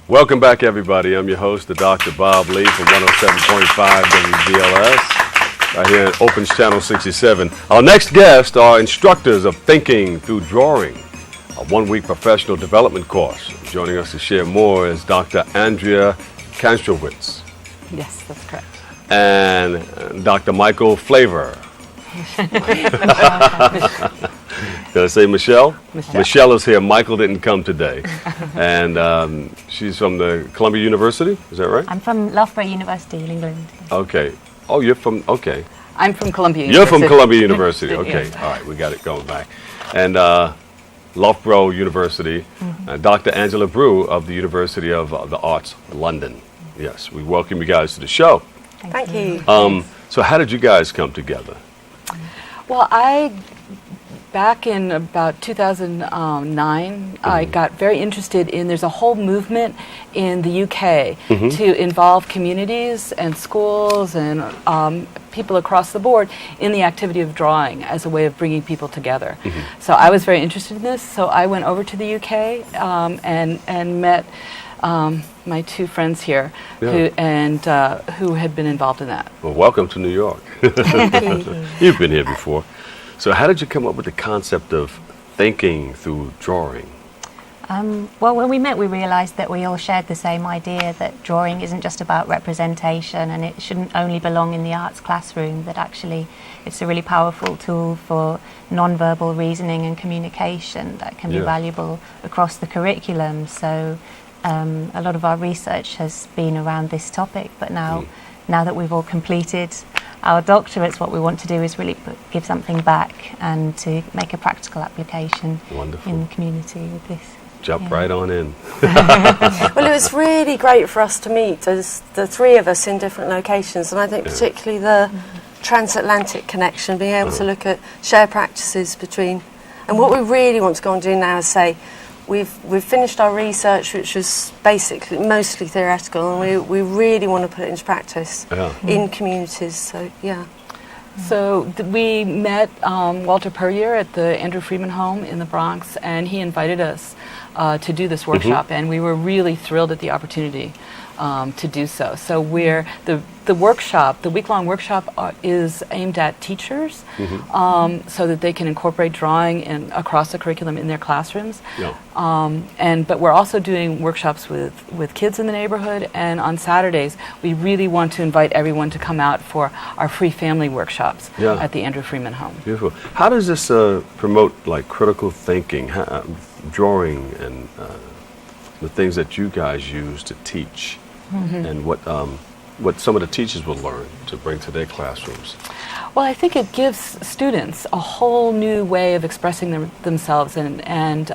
Welcome back, everybody. I'm your host, the Dr. Bob Lee from 107.5 WBLS, right here at Opens Channel 67. Our next guests are instructors of Thinking Through Drawing, a one-week professional development course. Joining us to share more is Dr. Andrea Kantrowitz. Yes, that's correct. And Dr. Michael Flavor. Did I say Michelle? Michelle is here. Michael didn't come today. And she's from the Columbia University, is that right? I'm from Loughborough University in England. Okay. Oh, you're from, okay. I'm from Columbia You're University. from Columbia University, okay. Yes. All right, we got it going back. And Loughborough University, Dr. Angela Brew of the University of the Arts, London. Yes, we welcome you guys to the show. Thank you. So how did you guys come together? Well, back in about 2009, I got very interested in, there's a whole movement in the UK to involve communities and schools and people across the board in the activity of drawing as a way of bringing people together. So I was very interested in this, so I went over to the UK and met my two friends here who had been involved in that. Well, welcome to New York. You've been here before. So how did you come up with the concept of thinking through drawing? Well, when we met, we realised that we all shared the same idea that drawing isn't just about representation and it shouldn't only belong in the arts classroom, that actually it's a really powerful tool for non-verbal reasoning and communication that can be valuable across the curriculum. So a lot of our research has been around this topic, but now that we've all completed our doctorates, what we want to do is really give something back and to make a practical application in the community with this. Jump right on in. Well, it was really great for us to meet as the three of us in different locations, and I think particularly the transatlantic connection, being able to look at shared practices between, and what we really want to go and do now is say, we've finished our research, which was basically mostly theoretical, and we really want to put it into practice in communities. So So we met Walter Puryear at the Andrew Freeman Home in the Bronx, and he invited us to do this workshop, and we were really thrilled at the opportunity to do so. So the workshop, the week-long workshop is aimed at teachers so that they can incorporate drawing across the curriculum in their classrooms. But we're also doing workshops with kids in the neighborhood, and on Saturdays we really want to invite everyone to come out for our free family workshops at the Andrew Freeman Home. Beautiful. How does this promote like critical thinking, drawing, and the things that you guys use to teach, and what some of the teachers will learn to bring to their classrooms? Well, I think it gives students a whole new way of expressing themselves and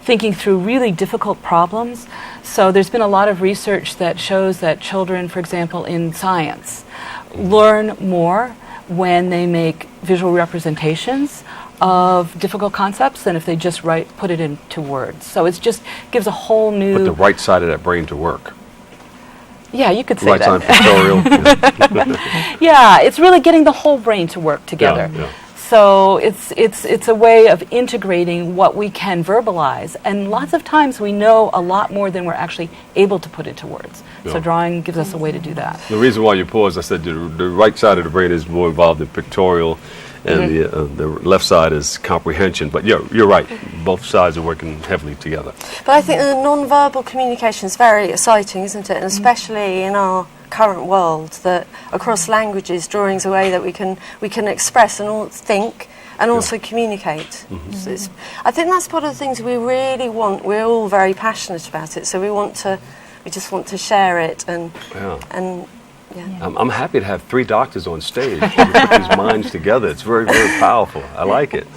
thinking through really difficult problems. So there's been a lot of research that shows that children, for example, in science, learn more when they make visual representations of difficult concepts than if they just put it into words. So it just gives a whole new... Put the right side of that brain to work. Yeah, you could say right that. Right side pictorial. Yeah, it's really getting the whole brain to work together. So it's a way of integrating what we can verbalize, and lots of times we know a lot more than we're actually able to put into words. So drawing gives us a way to do that. The reason why you paused, I said the right side of the brain is more involved in pictorial, and the left side is comprehension. But you're right. Both sides are working heavily together. But I think the non-verbal communication is very exciting, isn't it? And especially in our current world, that across languages, drawing's a way that we can express and think and also communicate. So I think that's part of the things we really want. We're all very passionate about it, so we just want to share it and. I'm happy to have three doctors on stage to put these minds together. It's very, very powerful. I like it.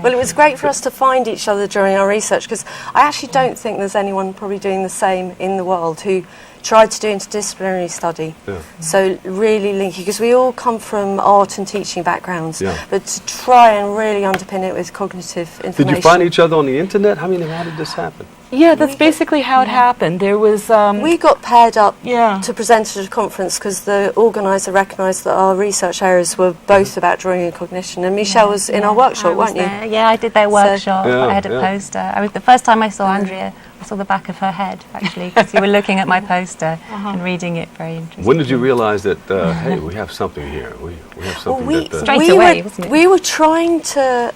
Well, it was great for us to find each other during our research, because I actually don't think there's anyone probably doing the same in the world who tried to do interdisciplinary study. So really linking, because we all come from art and teaching backgrounds, but to try and really underpin it with cognitive information. Did you find each other on the internet? How did this happen? Yeah, that's basically how it happened. There was... we got paired up to present at a conference because the organiser recognised that our research areas were both about drawing and cognition, and Michelle was in our workshop, weren't you? Yeah, I did their workshop. I had a poster. The first time I saw Andrea I saw the back of her head, actually, because you were looking at my poster and reading it very interesting. When did you realize that, hey, we have something here? We have something that... Straight away, wasn't it? We were trying to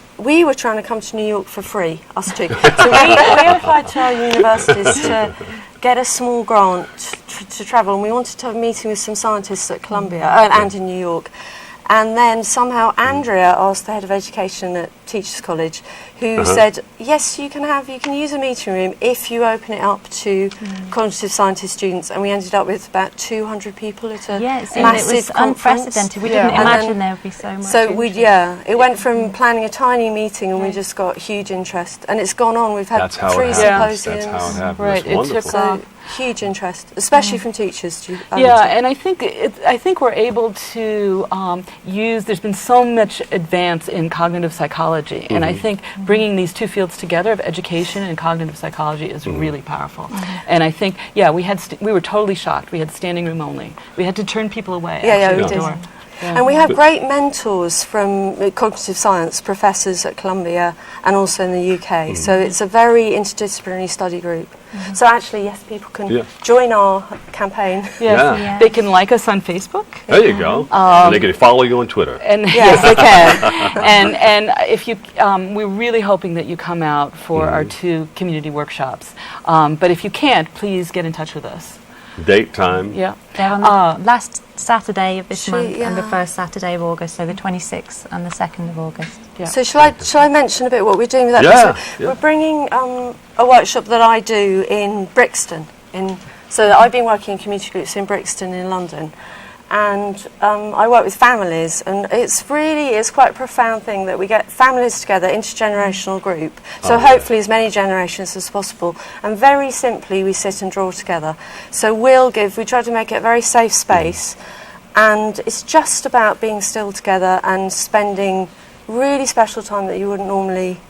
come to New York for free, us two. So we applied to our universities to get a small grant to travel, and we wanted to have a meeting with some scientists at Columbia and in New York. And then somehow Andrea asked the head of education at Teachers College, who said, yes, you can use a meeting room if you open it up to cognitive scientist students. And we ended up with about 200 people at a massive it was conference. Unprecedented. We didn't imagine there would be so much. So it went from planning a tiny meeting, and we just got huge interest. And it's gone on. We've had 3 symposiums. That's how it happened. Right, That's it took wonderful. Huge interest, especially from teachers. And I think we're able to use. There's been so much advance in cognitive psychology, and I think bringing these two fields together of education and cognitive psychology is really powerful. And I think, we were totally shocked. We had standing room only. We had to turn people away. We did. And we have great mentors from cognitive science, professors at Columbia and also in the UK. So it's a very interdisciplinary study group. So actually, yes, people can join our campaign. Yes. They can like us on Facebook. There you go. And they can follow you on Twitter. And yes, they can. And if you, we're really hoping that you come out for our 2 community workshops. But if you can't, please get in touch with us. Date, time. Yeah. They're on the last Saturday of this month and the first Saturday of August, so the 26th and the 2nd of August. Yeah. So shall I mention a bit what we're doing with that? Yeah. We're bringing a workshop that I do in Brixton. So I've been working in community groups in Brixton in London. And I work with families, and it's quite a profound thing that we get families together, intergenerational group, so hopefully as many generations as possible, and very simply we sit and draw together. So we try to make it a very safe space, and it's just about being still together and spending really special time that you wouldn't normally.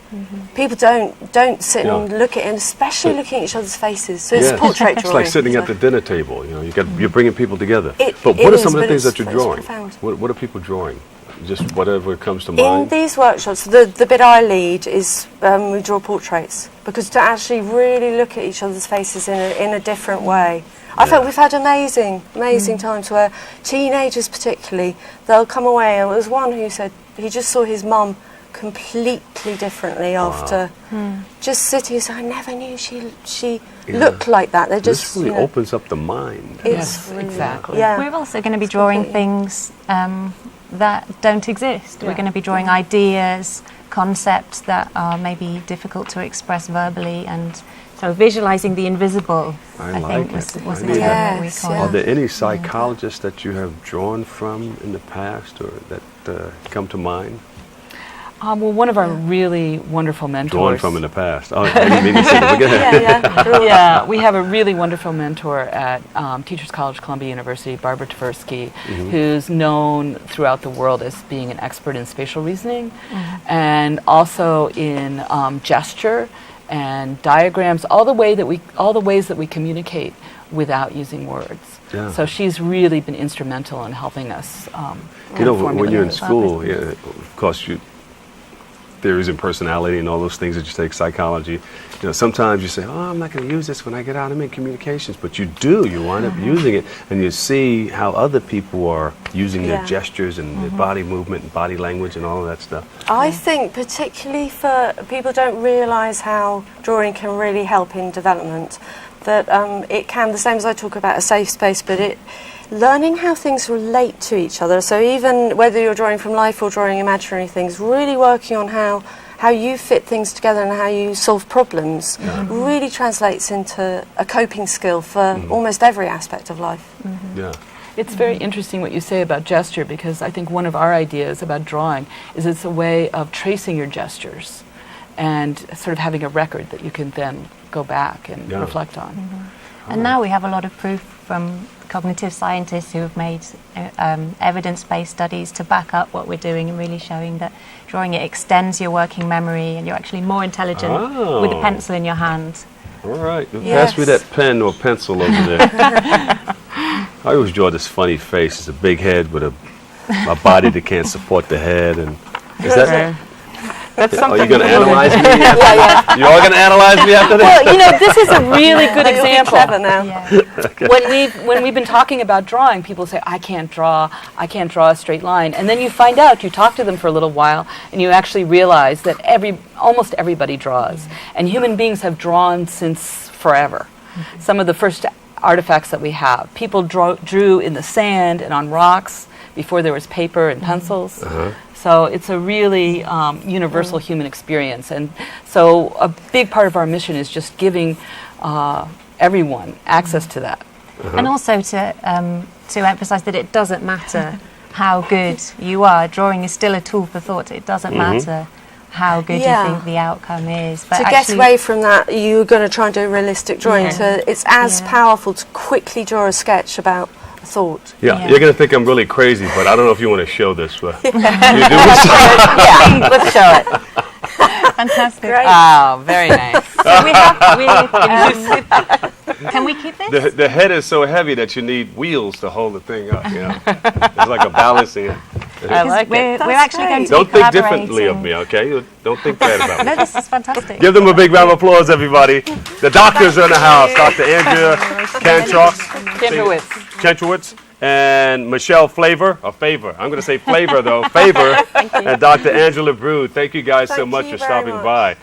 People don't sit and look at it, and especially looking at each other's faces. So it's portrait drawing. It's like sitting at the dinner table. You know, you're bringing people together. But what are some of the things that you're drawing? Profound. What are people drawing? Just whatever comes to mind. In these workshops, the bit I lead is we draw portraits, because to actually really look at each other's faces in a different way. I felt we've had amazing times where teenagers particularly, they'll come away, and there was one who said he just saw his mum completely differently after just sitting. He said, I never knew she looked like that. They just this really opens up the mind. Yes, exactly. Yeah. We're also going to be drawing things that don't exist. We're going to be drawing ideas, concepts that are maybe difficult to express verbally, and so visualizing the invisible, I think, was the term that we call it. Are there any psychologists that you have drawn from in the past, or that come to mind? Well, one of our really wonderful mentors. Drawn from in the past. Oh, I didn't mean to say that. Yeah, we have a really wonderful mentor at Teachers College, Columbia University, Barbara Tversky, who's known throughout the world as being an expert in spatial reasoning, and also in gesture and diagrams, all the ways that we communicate without using words. Yeah. So she's really been instrumental in helping us. When you're in school, of course theories and personality and all those things that you take psychology. Sometimes you say, I'm not going to use this when I get out. I'm in communications, but you do. You wind up using it, and you see how other people are using their gestures and their body movement and body language and all of that stuff. I think particularly for people don't realise how drawing can really help in development. That it can, the same as I talk about a safe space, but learning how things relate to each other. So even whether you're drawing from life or drawing imaginary things, really working on how you fit things together and how you solve problems really translates into a coping skill for almost every aspect of life. Yeah. It's very interesting what you say about gesture, because I think one of our ideas about drawing is it's a way of tracing your gestures and sort of having a record that you can then go back and reflect on. And now we have a lot of proof from cognitive scientists who have made evidence-based studies to back up what we're doing, and really showing that drawing it extends your working memory, and you're actually more intelligent with a pencil in your hand. All right. Pass me that pen or pencil over there. I always draw this funny face. It's a big head with a body that can't support the head. And is that That's Are something. you going to people- analyze me? Yeah, yeah. You all going to analyze me after this? Well, you know, this is a really good You'll be example. clever now. Yeah. When we've been talking about drawing, people say, I can't draw a straight line. And then you find out, you talk to them for a little while, and you actually realize that almost everybody draws. And human beings have drawn since forever. Some of the first artifacts that we have, people drew in the sand and on rocks before there was paper and pencils. So it's a really universal human experience. And so a big part of our mission is just giving everyone access to that. And also to emphasise that it doesn't matter how good you are. Drawing is still a tool for thought. It doesn't matter how good Yeah. you think the outcome is. But To get away from that, you're going to try and do a realistic drawing. Yeah. It's as Yeah. powerful to quickly draw a sketch about a thought. Yeah, Yeah. you're going to think I'm really crazy, but I don't know if you want to show this. But you do. Yeah, let's show it. fantastic. Great. Oh, very nice. So can we keep this? The head is so heavy that you need wheels to hold the thing up. You know, it's like a balancing. I like we're, it. we're actually going to Don't be think differently of collaborating. me, okay? Don't think bad about No, me. this is fantastic. Give them a big round of applause, everybody. The doctors are in the house. Dr. Andrea Kentrowitz and Michelle Favor. I'm going to say Flavor, though. Favor. And Dr. Angela Brood. Thank you guys so Thank much you for very stopping much. by.